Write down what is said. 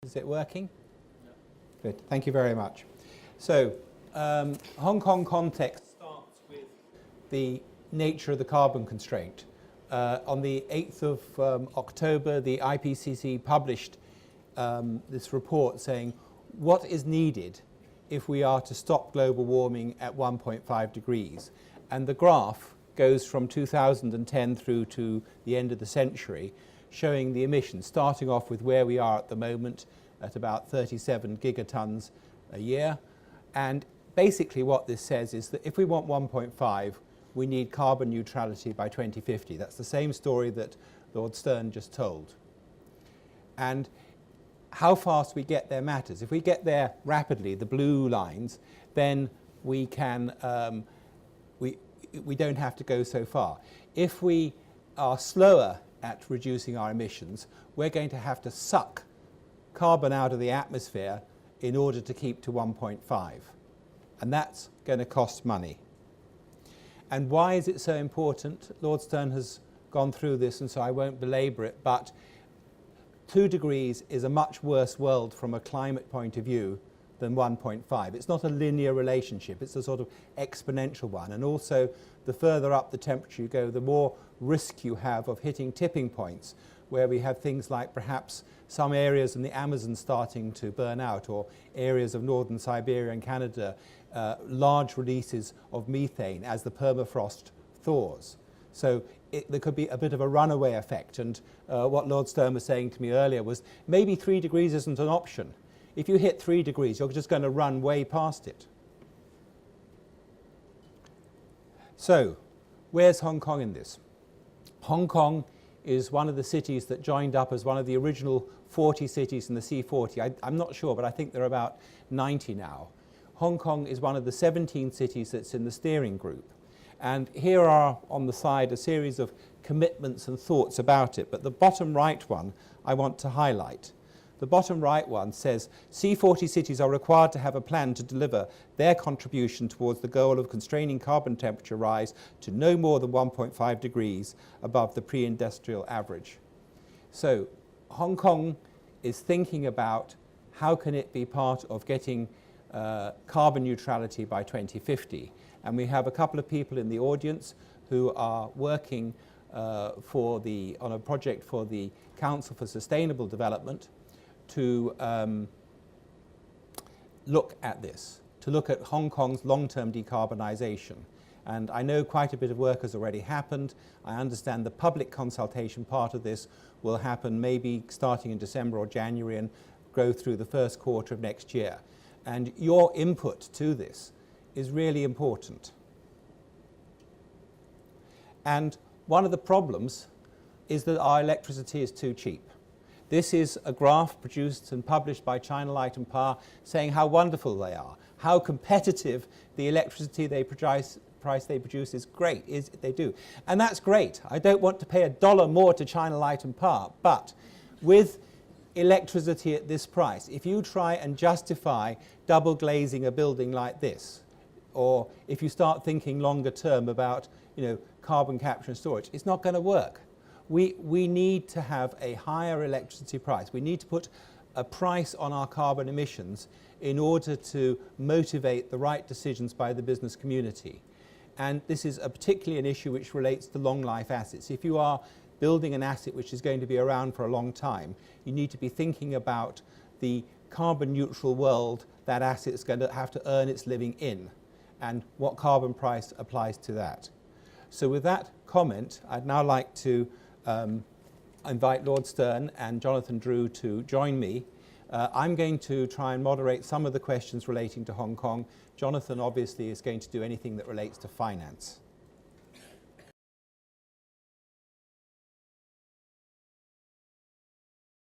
Is it working? Yeah. Good, thank you very much. So, Hong Kong context starts with the nature of the carbon constraint. On the 8th of October, the IPCC published this report saying what is needed if we are to stop global warming at 1.5 degrees. And the graph goes from 2010 through to the end of the century, showing the emissions, starting off with where we are at the moment at about 37 gigatons a year. And basically what this says is that if we want 1.5, we need carbon neutrality by 2050. That's the same story that Lord Stern just told. And how fast we get there matters. If we get there rapidly, the blue lines, then we can, we don't have to go so far. If we are slower at reducing our emissions, we're going to have to suck carbon out of the atmosphere in order to keep to 1.5. And that's going to cost money. And why is it so important? Lord Stern has gone through this, and so I won't belabor it, but 2 degrees is a much worse world from a climate point of view than 1.5. It's not a linear relationship, it's a sort of exponential one. And also, the further up the temperature you go, the more risk you have of hitting tipping points, where we have things like perhaps some areas in the Amazon starting to burn out, or areas of northern Siberia and Canada, large releases of methane as the permafrost thaws. So there could be a bit of a runaway effect. And what Lord Stern was saying to me earlier was maybe 3 degrees isn't an option. If you hit 3 degrees, you're just going to run way past it. So, where's Hong Kong in this? Hong Kong is one of the cities that joined up as one of the original 40 cities in the C40. I'm not sure, but I think there are about 90 now. Hong Kong is one of the 17 cities that's in the steering group. And here are on the side a series of commitments and thoughts about it, but the bottom right one I want to highlight. The bottom right one says, C40 cities are required to have a plan to deliver their contribution towards the goal of constraining carbon temperature rise to no more than 1.5 degrees above the pre-industrial average. So Hong Kong is thinking about how can it be part of getting carbon neutrality by 2050. And we have a couple of people in the audience who are working on a project for the Council for Sustainable Development to look at this, to look at Hong Kong's long-term decarbonisation. And I know quite a bit of work has already happened. I understand the public consultation part of this will happen maybe starting in December or January and go through the first quarter of next year. And your input to this is really important. And one of the problems is that our electricity is too cheap. This is a graph produced and published by China Light and Power saying how wonderful they are, how competitive the electricity price they produce is great, they do. And that's great. I don't want to pay $1 more to China Light and Power, but with electricity at this price, if you try and justify double glazing a building like this, or if you start thinking longer term about, carbon capture and storage, it's not going to work. We need to have a higher electricity price. We need to put a price on our carbon emissions in order to motivate the right decisions by the business community. And this is particularly an issue which relates to long life assets. If you are building an asset which is going to be around for a long time, you need to be thinking about the carbon neutral world that asset is going to have to earn its living in, and what carbon price applies to that. So with that comment, I'd now like to invite Lord Stern and Jonathan Drew to join me. I'm going to try and moderate some of the questions relating to Hong Kong. Jonathan obviously is going to do anything that relates to finance.